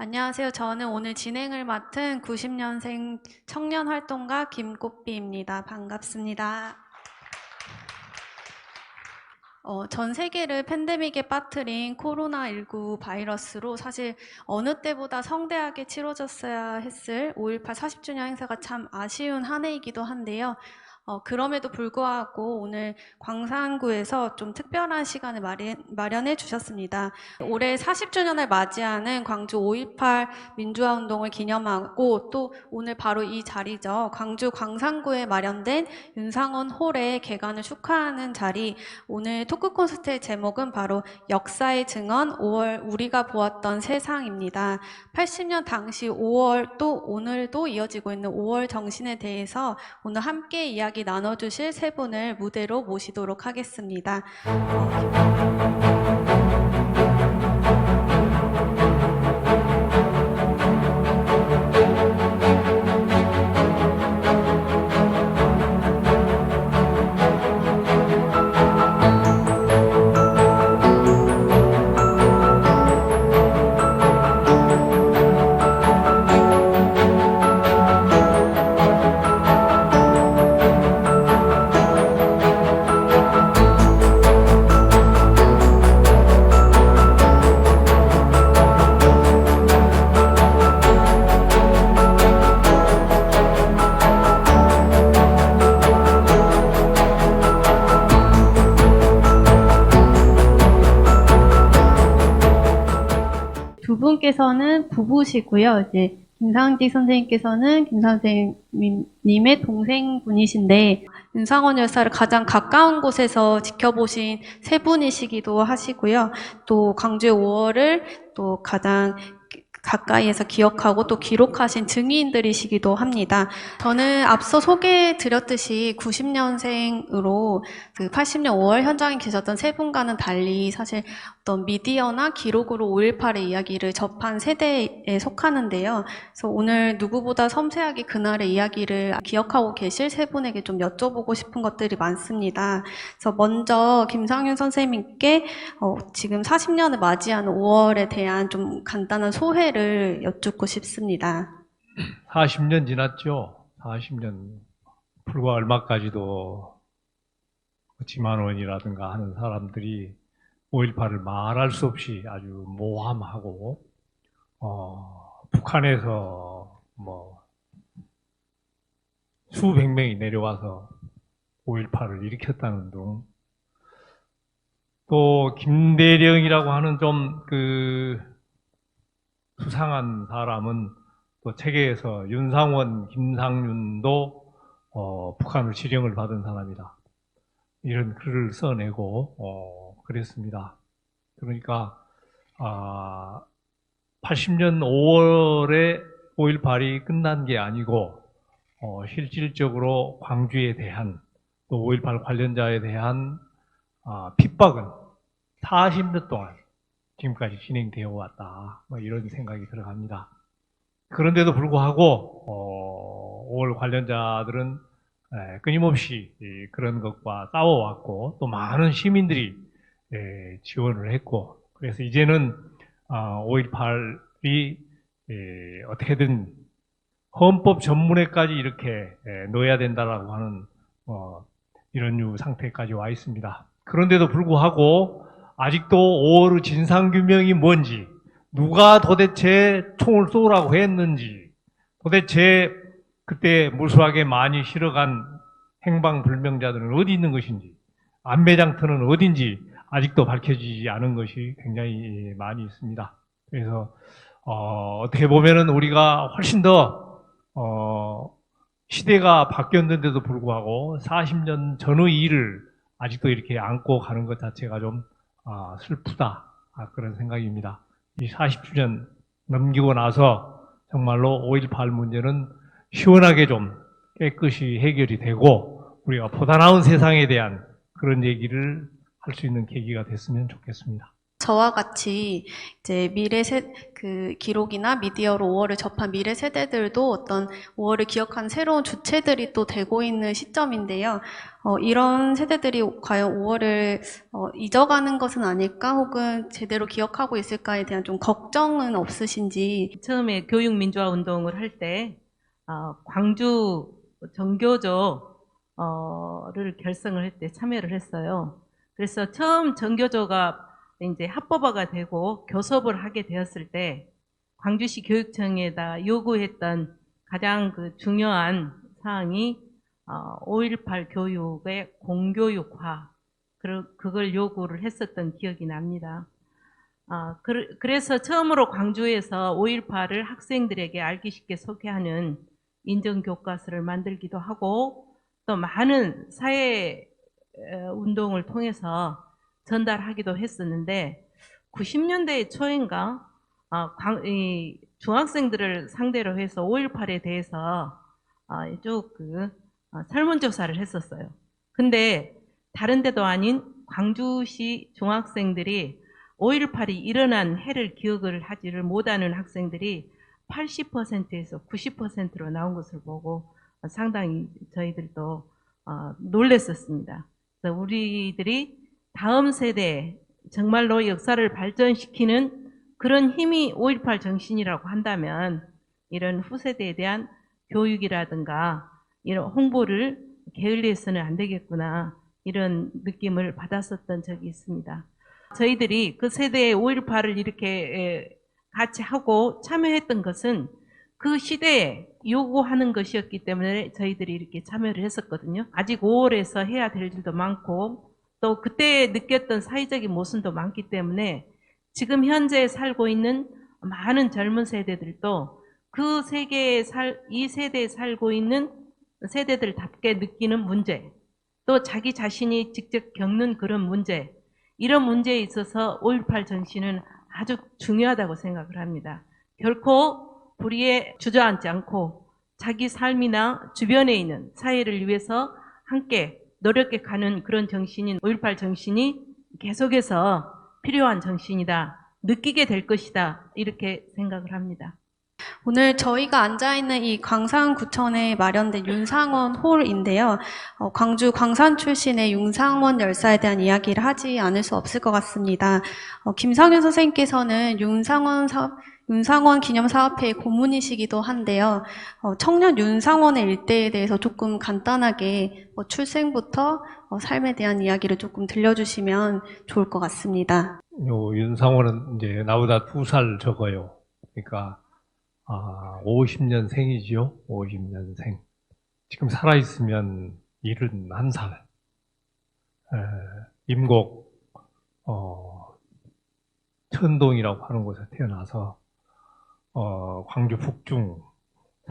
안녕하세요. 저는 오늘 진행을 맡은 90년생 청년활동가 김꽃비입니다. 반갑습니다. 전 세계를 팬데믹에 빠뜨린 코로나19 바이러스로 사실 어느 때보다 성대하게 치러졌어야 했을 5.18 40주년 행사가 참 아쉬운 한 해이기도 한데요. 그럼에도 불구하고 오늘 광산구에서 좀 특별한 시간을 마련해 주셨습니다. 올해 40주년을 맞이하는 광주 5.18 민주화운동을 기념하고 또 오늘 바로 이 자리죠. 광주 광산구에 마련된 윤상원 홀의 개관을 축하하는 자리. 오늘 토크 콘서트의 제목은 바로 역사의 증언 5월 우리가 보았던 세상입니다. 80년 당시 5월 또 오늘도 이어지고 있는 5월 정신에 대해서 오늘 함께 이야기 나눠주실 세 분을 무대로 모시도록 하겠습니다. 두 분께서는 부부시고요. 이제 김상직 선생님께서는 김선생님의 동생분이신데 윤상원 열사를 가장 가까운 곳에서 지켜보신 세 분이시기도 하시고요. 또 광주의 5월을 또 가장 가까이에서 기억하고 또 기록하신 증인들이시기도 합니다. 저는 앞서 소개해드렸듯이 90년생으로 그 80년 5월 현장에 계셨던 세 분과는 달리 사실 어떤 미디어나 기록으로 5.18의 이야기를 접한 세대에 속하는데요. 그래서 오늘 누구보다 섬세하게 그날의 이야기를 기억하고 계실 세 분에게 좀 여쭤보고 싶은 것들이 많습니다. 그래서 먼저 김상윤 선생님께 지금 40년을 맞이하는 5월에 대한 좀 간단한 소회를 여쭙고 싶습니다. 40년 지났죠. 40년 불과 얼마까지도 지만원이라든가 하는 사람들이 5.18을 말할 수 없이 아주 모함하고 북한에서 뭐 수백 명이 내려와서 5.18을 일으켰다는 등 또 김대령이라고 하는 좀 수상한 사람은 또 책에서 윤상원, 김상윤도 북한으로 지령을 받은 사람이다. 이런 글을 써내고 그랬습니다. 그러니까 80년 5월에 5.18이 끝난 게 아니고 실질적으로 광주에 대한 또 5.18 관련자에 대한 핍박은 40년 동안 지금까지 진행되어 왔다. 뭐 이런 생각이 들어갑니다. 그런데도 불구하고 5월 관련자들은 끊임없이 그런 것과 싸워왔고 또 많은 시민들이 지원을 했고 그래서 이제는 5.18이 어떻게든 헌법 전문에까지 이렇게 넣어야 된다라고 하는 이런 류 상태까지 와 있습니다. 그런데도 불구하고 아직도 5월의 진상규명이 뭔지, 누가 도대체 총을 쏘라고 했는지, 도대체 그때 무수하게 많이 실어간 행방불명자들은 어디 있는 것인지, 안배장터는 어딘지 아직도 밝혀지지 않은 것이 굉장히 많이 있습니다. 그래서 어떻게 보면은 우리가 훨씬 더 시대가 바뀌었는데도 불구하고 40년 전의 일을 아직도 이렇게 안고 가는 것 자체가 좀 슬프다. 그런 생각입니다. 이 40주년 넘기고 나서 정말로 5.18 문제는 시원하게 좀 깨끗이 해결이 되고 우리가 보다 나은 세상에 대한 그런 얘기를 할 수 있는 계기가 됐으면 좋겠습니다. 저와 같이 이제 그 기록이나 미디어로 5월을 접한 미래 세대들도 어떤 5월을 기억하는 새로운 주체들이 또 되고 있는 시점인데요. 이런 세대들이 과연 5월을 잊어가는 것은 아닐까, 혹은 제대로 기억하고 있을까에 대한 좀 걱정은 없으신지. 처음에 교육민주화 운동을 할 때 광주 정교조를 결성을 할 때 참여를 했어요. 그래서 처음 정교조가 이제 합법화가 되고 교섭을 하게 되었을 때 광주시 교육청에다 요구했던 가장 그 중요한 사항이 5.18 교육의 공교육화, 그걸 요구를 했었던 기억이 납니다. 그래서 처음으로 광주에서 5.18을 학생들에게 알기 쉽게 소개하는 인정교과서를 만들기도 하고, 또 많은 사회 운동을 통해서 전달하기도 했었는데, 90년대 초인가 이 중학생들을 상대로 해서 5.18에 대해서 쭉 설문조사를 했었어요. 근데 다른 데도 아닌 광주시 중학생들이 5.18이 일어난 해를 기억을 하지를 못하는 학생들이 80%에서 90%로 나온 것을 보고 상당히 저희들도 놀랬었습니다. 그래서 우리들이 다음 세대에 정말로 역사를 발전시키는 그런 힘이 5.18 정신이라고 한다면 이런 후세대에 대한 교육이라든가 이런 홍보를 게을리해서는 안 되겠구나, 이런 느낌을 받았었던 적이 있습니다. 저희들이 그 세대의 5.18을 이렇게 같이 하고 참여했던 것은 그 시대에 요구하는 것이었기 때문에 저희들이 이렇게 참여를 했었거든요. 아직 5월에서 해야 될 일도 많고, 또 그때 느꼈던 사회적인 모순도 많기 때문에 지금 현재 살고 있는 많은 젊은 세대들도 그 이 세대에 살고 있는 세대들답게 느끼는 문제, 또 자기 자신이 직접 겪는 그런 문제, 이런 문제에 있어서 5.18 정신은 아주 중요하다고 생각을 합니다. 결코 불의에 주저앉지 않고 자기 삶이나 주변에 있는 사회를 위해서 함께 노력해 가는 그런 정신인 5.18 정신이 계속해서 필요한 정신이다, 느끼게 될 것이다, 이렇게 생각을 합니다. 오늘 저희가 앉아있는 이 광산구청에 마련된 윤상원 홀인데요. 광주 광산 출신의 윤상원 열사에 대한 이야기를 하지 않을 수 없을 것 같습니다. 김상윤 선생님께서는 윤상원 기념사업회의 고문이시기도 한데요. 청년 윤상원의 일대에 대해서 조금 간단하게 출생부터 삶에 대한 이야기를 조금 들려주시면 좋을 것 같습니다. 윤상원은 이제 나보다 2살 적어요. 그러니까 50년생이지요. 50년생. 지금 살아있으면 71살. 임곡 천동이라고 하는 곳에 태어나서 광주 북중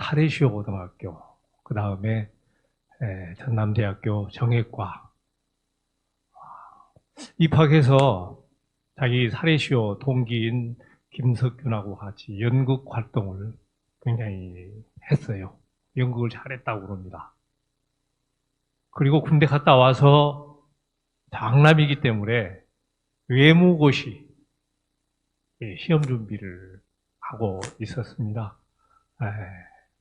사례시오 고등학교, 그 다음에 전남대학교 정액과 입학해서 자기 사례시오 동기인 김석균하고 같이 연극 활동을 굉장히 했어요. 연극을 잘했다고 그럽니다. 그리고 군대 갔다 와서 장남이기 때문에 외무고시 시험 준비를 하고 있었습니다.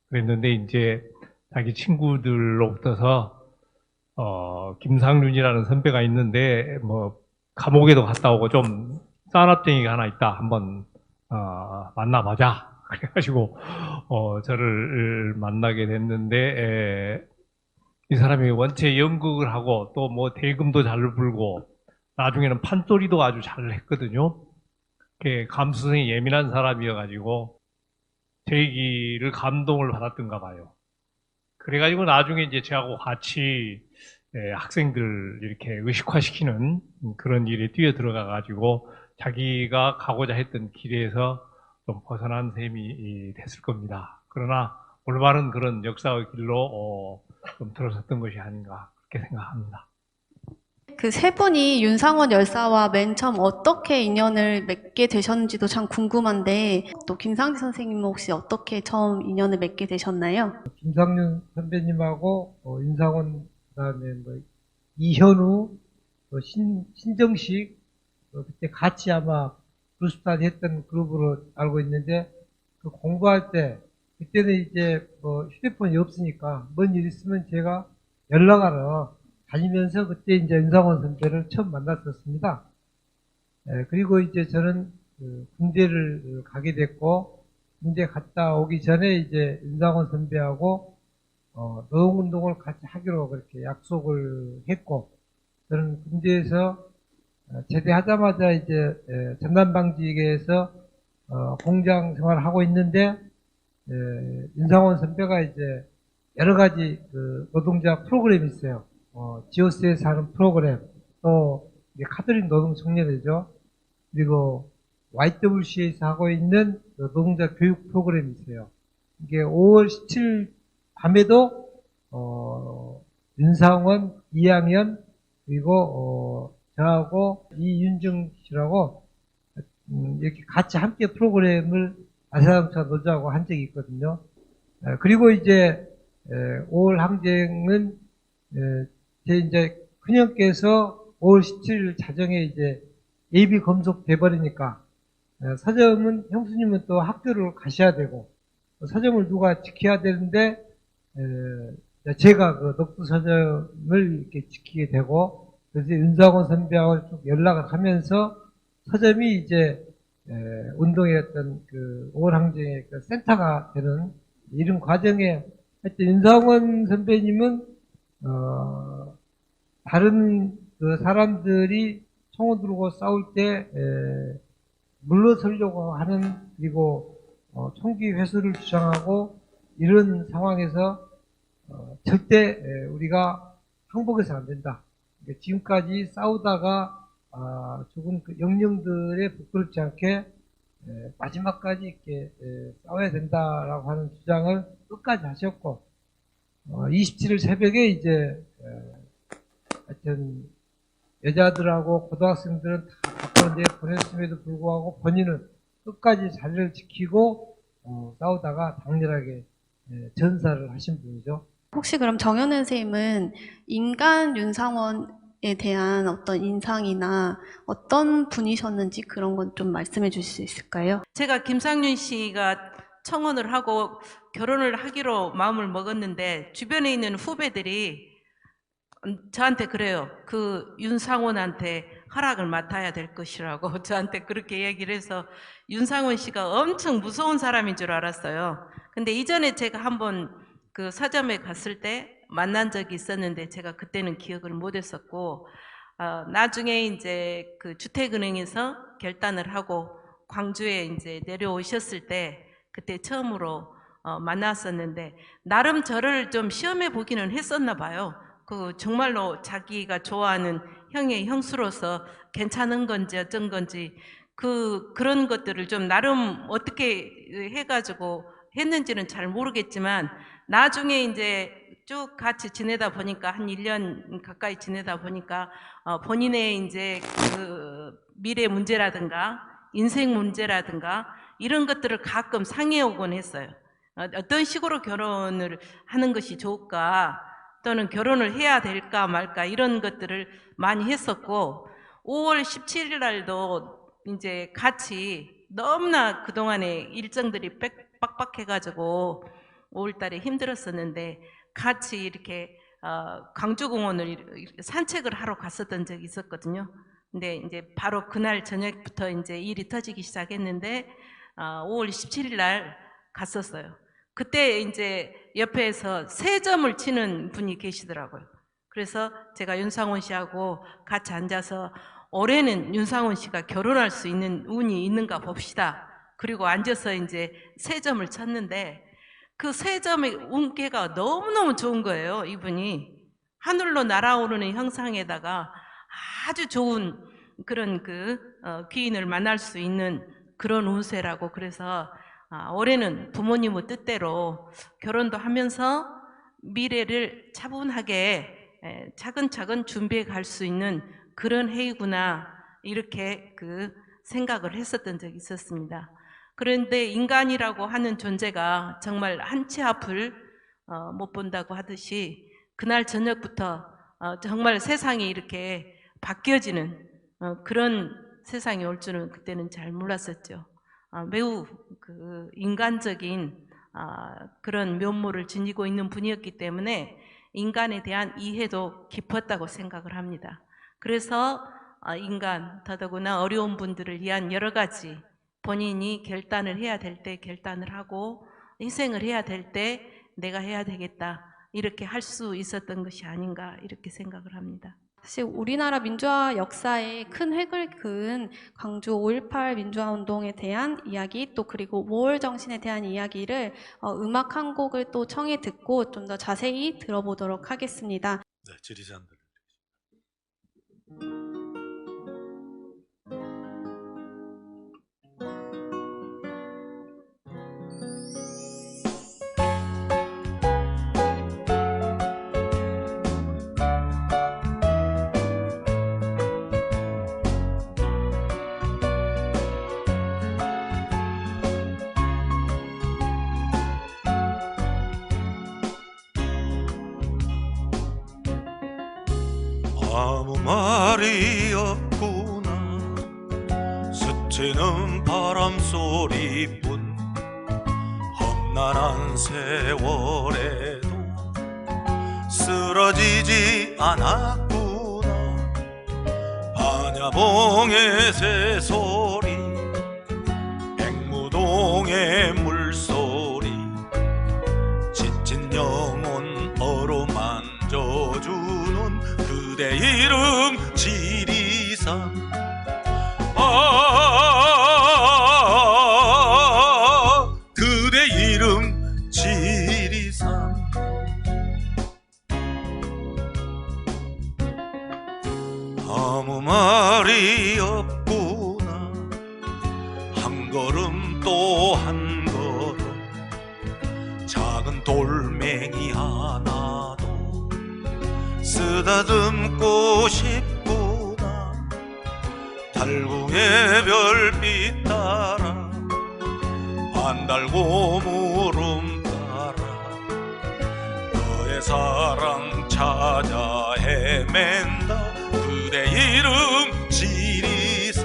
그랬는데 이제 자기 친구들로부터서 김상윤이라는 선배가 있는데 뭐 감옥에도 갔다 오고 좀 싼압쟁이가 하나 있다, 한번 만나보자. 그래가지고 저를 만나게 됐는데 이 사람이 원체 연극을 하고 또 뭐 대금도 잘 불고 나중에는 판소리도 아주 잘 했거든요. 감수성이 예민한 사람이어가지고 제 얘기를 감동을 받았던가 봐요. 그래가지고 나중에 이제 저하고 같이 학생들 이렇게 의식화시키는 그런 일에 뛰어들어가가지고 자기가 가고자 했던 길에서 좀 벗어난 셈이 됐을 겁니다. 그러나 올바른 그런 역사의 길로 좀 들어섰던 것이 아닌가, 그렇게 생각합니다. 그 세 분이 윤상원 열사와 맨 처음 어떻게 인연을 맺게 되셨는지도 참 궁금한데, 또 김상지 선생님은 혹시 어떻게 처음 인연을 맺게 되셨나요? 김상윤 선배님하고 윤상원, 그다음에 뭐 이현우, 신정식, 그때 같이 아마 루스탄 했던 그룹으로 알고 있는데, 그 공부할 때, 그때는 이제 뭐 휴대폰이 없으니까 뭔 일 있으면 제가 연락하러 다니면서 그때 이제 윤상원 선배를 처음 만났었습니다. 그리고 이제 저는 그 군대를 가게 됐고, 군대 갔다 오기 전에 이제 윤상원 선배하고 노동운동을 같이 하기로 그렇게 약속을 했고, 저는 군대에서 제대하자마자 이제 전남방지계에서 공장 생활을 하고 있는데, 윤상원 선배가 이제 여러 가지 그 노동자 프로그램이 있어요. 지오스에서 하는 프로그램, 또 카톨릭 노동 청년회죠. 그리고 YWC에서 하고 있는 그 노동자 교육 프로그램이 있어요. 이게 5월 17일 밤에도 윤상원, 이양현, 그리고 저하고 이윤정 씨라고 이렇게 같이 함께 프로그램을 아시아자동차 노조하고 한 적이 있거든요. 그리고 이제 5월 항쟁은 제 이제 큰형께서 5월 17일 자정에 이제 예비 검속돼 버리니까 서점은 형수님은 또 학교를 가셔야 되고 서점을 누가 지켜야 되는데 제가 그 녹두 서점을 이렇게 지키게 되고, 그래서 윤상원 선배하고 쭉 연락을 하면서 서점이 이제 운동의 어떤 그 5월 항쟁의 그 센터가 되는 이런 과정에, 하여튼 윤상원 선배님은 다른 그 사람들이 총을 들고 싸울 때 물러서려고 하는, 그리고 총기 회수를 주장하고 이런 상황에서 절대 우리가 항복해서 안 된다. 지금까지 싸우다가 죽은 그 영령들의 부끄럽지 않게 마지막까지 이렇게 싸워야 된다라고 하는 주장을 끝까지 하셨고, 27일 새벽에 이제 하여튼 여자들하고 고등학생들은 다 바꾸는데 보냈음에도 불구하고 본인은 끝까지 자리를 지키고 싸우다가 당렬하게 전사를 하신 분이죠. 혹시 그럼 정현은 선생님은 인간 윤상원에 대한 어떤 인상이나 어떤 분이셨는지 그런 건 좀 말씀해 주실 수 있을까요? 제가 김상윤 씨가 청혼을 하고 결혼을 하기로 마음을 먹었는데 주변에 있는 후배들이 저한테 그래요. 그 윤상원한테 허락을 맡아야 될 것이라고 저한테 그렇게 얘기를 해서 윤상원 씨가 엄청 무서운 사람인 줄 알았어요. 근데 이전에 제가 한번 그 서점에 갔을 때 만난 적이 있었는데 제가 그때는 기억을 못 했었고, 나중에 이제 그 주택은행에서 결단을 하고 광주에 이제 내려오셨을 때 그때 처음으로 만났었는데, 나름 저를 좀 시험해 보기는 했었나 봐요. 그 정말로 자기가 좋아하는 형의 형수로서 괜찮은 건지 어쩐 건지 그런 것들을 좀 나름 어떻게 해가지고 했는지는 잘 모르겠지만, 나중에 이제 쭉 같이 지내다 보니까 한 1년 가까이 지내다 보니까 본인의 이제 그 미래 문제라든가 인생 문제라든가 이런 것들을 가끔 상의해 오곤 했어요. 어떤 식으로 결혼을 하는 것이 좋을까, 또는 결혼을 해야 될까 말까 이런 것들을 많이 했었고, 5월 17일 날도 이제 같이 너무나 그동안에 일정들이 빡빡해가지고 5월 달에 힘들었었는데 같이 이렇게 광주공원을 산책을 하러 갔었던 적이 있었거든요. 근데 이제 바로 그날 저녁부터 이제 일이 터지기 시작했는데 5월 17일 날 갔었어요. 그때 이제 옆에서 세점을 치는 분이 계시더라고요. 그래서 제가 윤상원 씨하고 같이 앉아서 올해는 윤상원 씨가 결혼할 수 있는 운이 있는가 봅시다. 그리고 앉아서 이제 세점을 쳤는데 그 세점의 운계가 너무너무 좋은 거예요. 이분이 하늘로 날아오르는 형상에다가 아주 좋은 그런 그 귀인을 만날 수 있는 그런 운세라고. 그래서 올해는 부모님의 뜻대로 결혼도 하면서 미래를 차분하게 차근차근 준비해 갈 수 있는 그런 해이구나, 이렇게 그 생각을 했었던 적이 있었습니다. 그런데 인간이라고 하는 존재가 정말 한 치 앞을 못 본다고 하듯이 그날 저녁부터 정말 세상이 이렇게 바뀌어지는 그런 세상에 올 줄은 그때는 잘 몰랐었죠. 매우 그 인간적인 그런 면모를 지니고 있는 분이었기 때문에 인간에 대한 이해도 깊었다고 생각을 합니다. 그래서 인간, 더더구나 어려운 분들을 위한 여러 가지 본인이 결단을 해야 될 때 결단을 하고 희생을 해야 될 때 내가 해야 되겠다, 이렇게 할 수 있었던 것이 아닌가 이렇게 생각을 합니다. 사실 우리나라 민주화 역사에 큰 획을 그은 광주 5.18 민주화 운동에 대한 이야기, 또 그리고 5월 정신에 대한 이야기를 음악 한 곡을 또 청해 듣고 좀 더 자세히 들어보도록 하겠습니다. 네, 지리산들. 아무 말이 없구나. 스치는 바람 소리뿐. 험난한 세월에도 쓰러지지 않았구나. 반야봉의 새소리, 백무동의 물소리, 지친 영혼 어루만져주는 그대 이름 지리산. 그대 이름 지리산. 아무 말이 없구나. 한 걸음 또 한 걸음, 작은 돌멩이 하나도 쓰다듬고 싶구나. 달궁의 별빛 따라 반달고 물음 따라 너의 사랑 찾아 헤맨다. 그대 이름 지리산.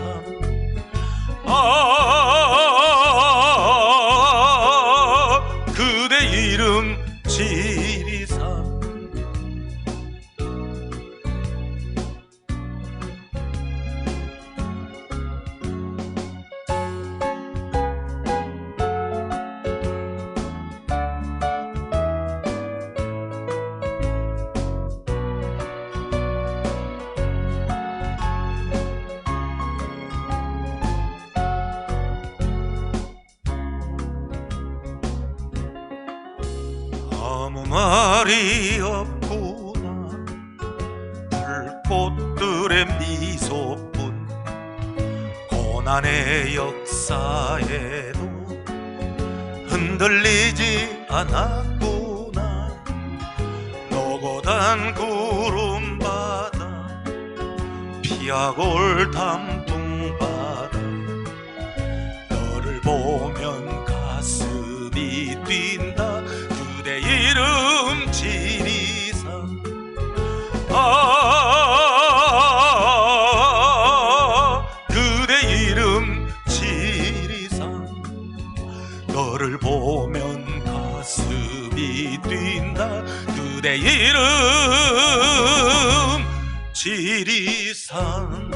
그대 이름 지리산. 아무 말이 없구나. 불꽃들의 미소뿐. 고난의 역사에도 흔들리지 않았구나. 노고단 구름바다, 피아골 단풍바다. 너를 보면 가슴이 뛴다. 그대 이름 지리산. 그대 이름 지리산. 너를 보면 가슴이 뛴다. 그대 이름 지리산.